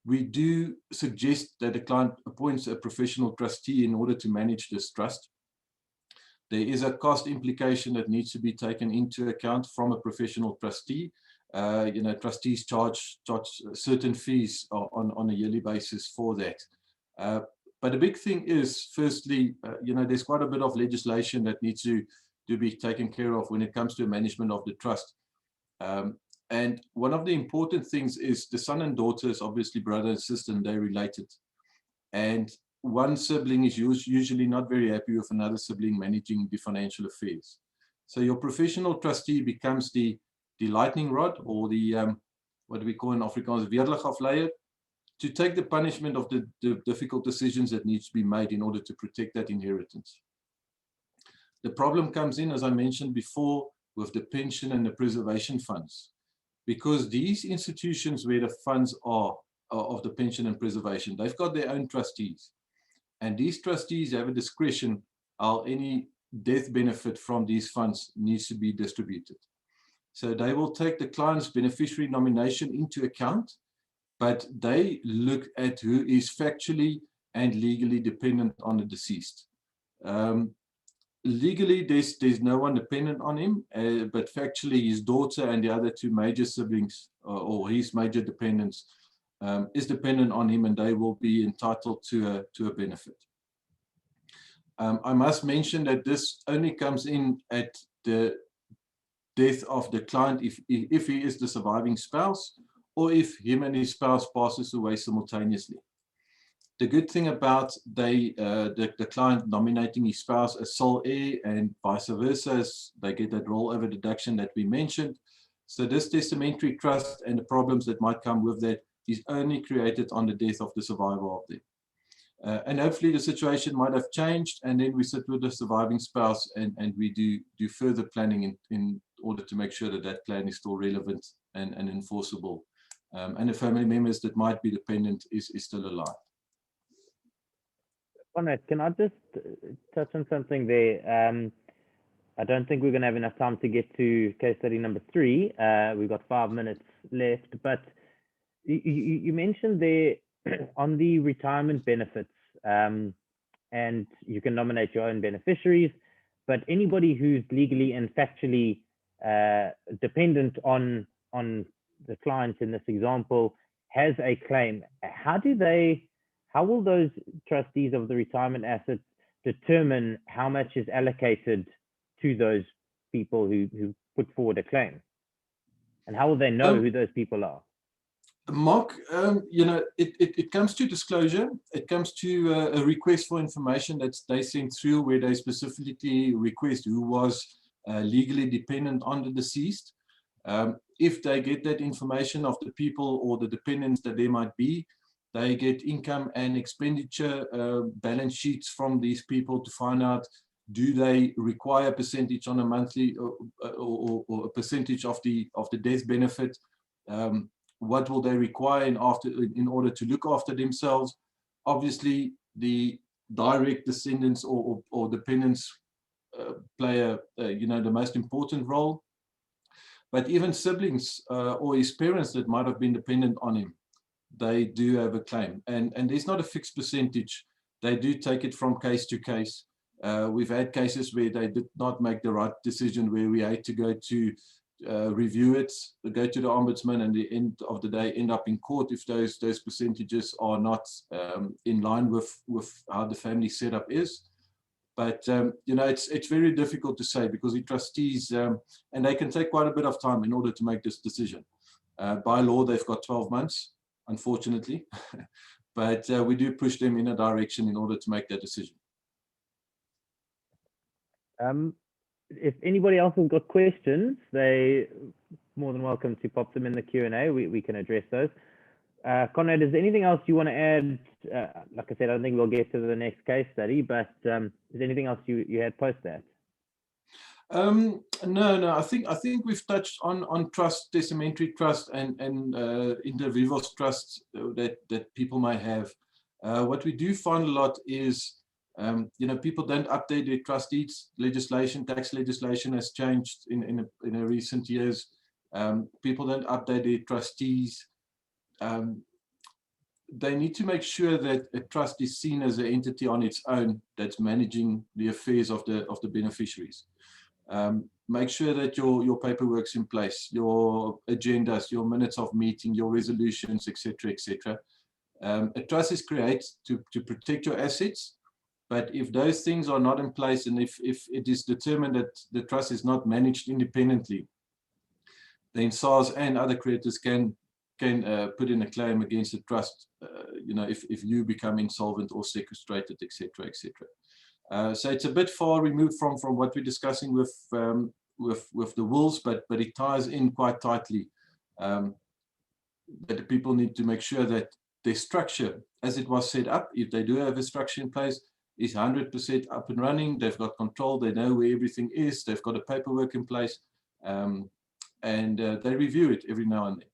We do suggest that the client appoints a professional trustee in order to manage this trust. There is a cost implication that needs to be taken into account from a professional trustee. Trustees charge certain fees on a yearly basis for that. But the big thing is, firstly, there's quite a bit of legislation that needs to be taken care of when it comes to management of the trust. And one of the important things is the son and daughter is obviously brother and sister, and they're related. And one sibling is usually not very happy with another sibling managing the financial affairs. So your professional trustee becomes the lightning rod, or the what we call in Afrikaans weerligafleier, to take the punishment of the difficult decisions that needs to be made in order to protect that inheritance. The problem comes in, as I mentioned before, with the pension and the preservation funds, because these institutions where the funds are of the pension and preservation, they've got their own trustees, and these trustees have a discretion how any death benefit from these funds needs to be distributed. So they will take the client's beneficiary nomination into account, but they look at who is factually and legally dependent on the deceased. Legally, there's no one dependent on him, but factually, his daughter and the other two major siblings, or his major dependents, is dependent on him, and they will be entitled to a benefit. I must mention that this only comes in at the death of the client if he is the surviving spouse, or if him and his spouse passes away simultaneously. The good thing about the client nominating his spouse as sole heir and vice versa is they get that rollover deduction that we mentioned. So this testamentary trust and the problems that might come with that is only created on the death of the survivor of them. And hopefully the situation might have changed, and then we sit with the surviving spouse and we do further planning in order to make sure that that plan is still relevant and enforceable. And the family members that might be dependent is still alive.
Konrad, can I just touch on something there? I don't think we're going to have enough time to get to case study number 3. We've got 5 minutes left, but you mentioned there on the retirement benefits, and you can nominate your own beneficiaries, but anybody who's legally and factually dependent on the client in this example has a claim. How will those trustees of the retirement assets determine how much is allocated to those people who put forward a claim? And how will they know who those people are?
Mark, it comes to disclosure. It comes to a request for information that they sent through, where they specifically request who was legally dependent on the deceased. If they get that information of the people or the dependents that there might be, they get income and expenditure balance sheets from these people to find out, do they require a percentage on a monthly or a percentage of the death benefit? What will they require in order to look after themselves? Obviously, the direct descendants or dependents play the most important role. But even siblings or his parents that might have been dependent on him, they do have a claim, and there's not a fixed percentage. They do take it from case to case. We've had cases where they did not make the right decision, where we had to go to review it, go to the ombudsman, and at the end of the day end up in court if those percentages are not in line with how the family setup is. But it's very difficult to say, because the trustees and they can take quite a bit of time in order to make this decision. By law, they've got 12 months, unfortunately, but we do push them in a direction in order to make that decision.
If anybody else has got questions, they more than welcome to pop them in the Q&A. We can address those. Konrad, is there anything else you want to add? Like I said, I don't think we'll get to the next case study, but is there anything else you had post that?
No. I think we've touched on trust, testamentary trust, and inter vivos trust that people might have. What we do find a lot is people don't update their trust deeds. Tax legislation has changed in recent years. People don't update their trustees. They need to make sure that a trust is seen as an entity on its own that's managing the affairs of the beneficiaries. Make sure that your paperwork's in place, your agendas, your minutes of meeting, your resolutions, etc., etc. A trust is created to protect your assets. But if those things are not in place, and if it is determined that the trust is not managed independently, then SARS and other creditors can put in a claim against the trust, if you become insolvent or sequestrated, etc., etc. So it's a bit far removed from what we're discussing with the wills, but it ties in quite tightly. That the people need to make sure that their structure, as it was set up, if they do have a structure in place, is 100% up and running. They've got control. They know where everything is. They've got a paperwork in place, and they review it every now and then.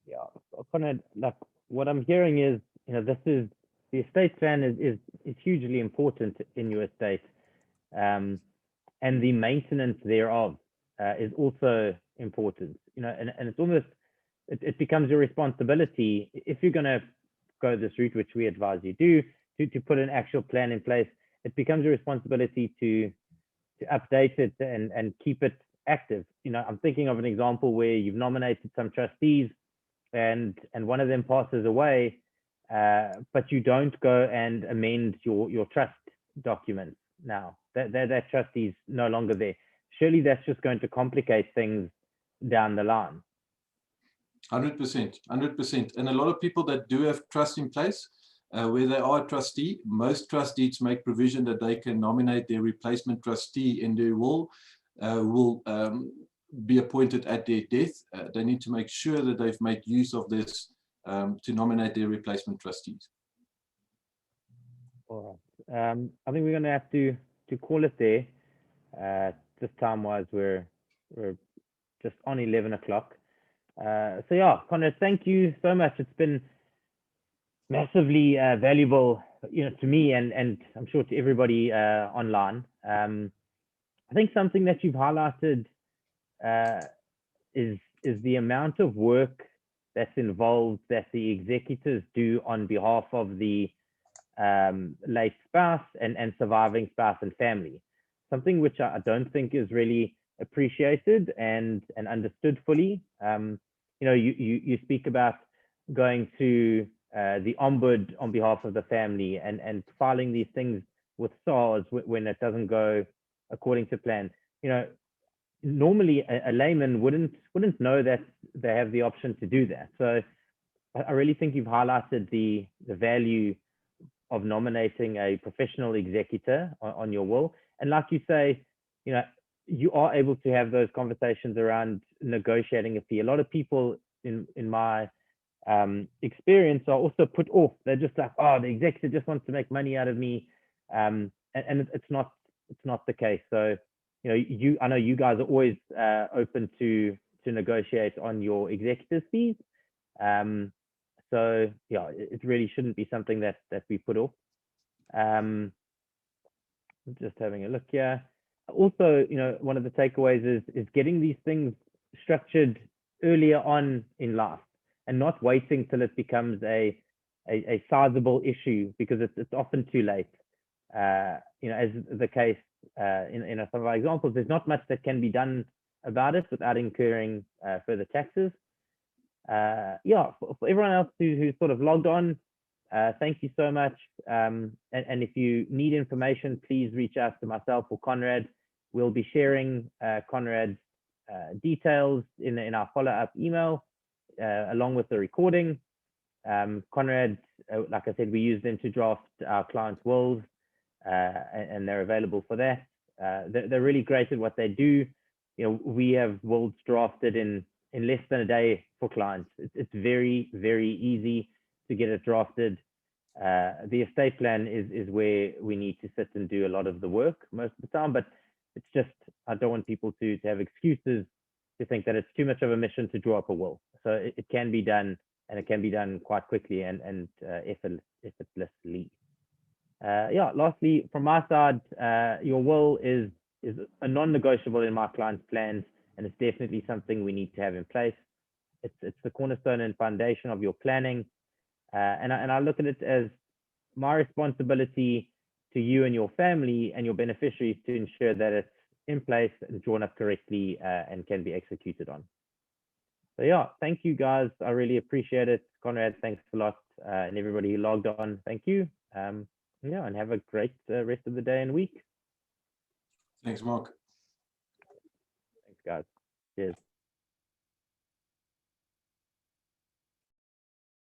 Yeah, Konrad, like what I'm hearing is, the estate plan is hugely important in your estate, and the maintenance thereof is also important. And it's almost it becomes your responsibility, if you're going to go this route, which we advise you do, to put an actual plan in place. It becomes your responsibility to update it and keep it active. I'm thinking of an example where you've nominated some trustees, and one of them passes away, but you don't go and amend your trust documents now. That trustee's no longer there. Surely that's just going to complicate things down the line.
100%. And a lot of people that do have trust in place, where they are a trustee, most trust deeds make provision that they can nominate their replacement trustee in their will be appointed at their death. They need to make sure that they've made use of this to nominate their replacement trustees.
All right. I think we're going to have to call it there. Just time-wise, we're just on 11 o'clock. So yeah, Konrad, thank you so much. It's been massively valuable, to me, and I'm sure to everybody online. I think something that you've highlighted is the amount of work that's involved that the executors do on behalf of the late spouse, and surviving spouse and family. Something which I don't think is really appreciated and understood fully. You speak about going to the ombud on behalf of the family and filing these things with SARS when it doesn't go according to plan. Normally a layman wouldn't know that they have the option to do that. So I really think you've highlighted the value of nominating a professional executor on your will. And like you say, you are able to have those conversations around negotiating a fee. A lot of people in my experience are also put off. They're just like, oh, the executor just wants to make money out of me, and it's not the case. So I know you guys are always open to negotiate on your executive fees. So yeah, it really shouldn't be something that we put off. Just having a look here. Also, one of the takeaways is getting these things structured earlier on in life and not waiting till it becomes a sizable issue, because it's often too late. As the case in some of our examples, there's not much that can be done about it without incurring further taxes. For everyone else who's sort of logged on, thank you so much. And if you need information, please reach out to myself or Konrad. We'll be sharing Konrad's details in our follow-up email along with the recording. Konrad, like I said, we use them to draft our clients' wills, and they're available for that. They're really great at what they do. We have wills drafted in less than a day for clients. It's very, very easy to get it drafted. The estate plan is where we need to sit and do a lot of the work most of the time, but it's just, I don't want people to have excuses to think that it's too much of a mission to draw up a will. So it can be done, and it can be done quite quickly and effortlessly. Lastly, from my side, your will is a non-negotiable in my client's plans, and it's definitely something we need to have in place. It's the cornerstone and foundation of your planning, and I look at it as my responsibility to you and your family and your beneficiaries to ensure that it's in place and drawn up correctly and can be executed on. So yeah, thank you guys. I really appreciate it. Konrad, thanks a lot, and everybody who logged on, thank you. And have a great rest of the day and week.
Thanks, Mark.
Thanks, guys. Cheers.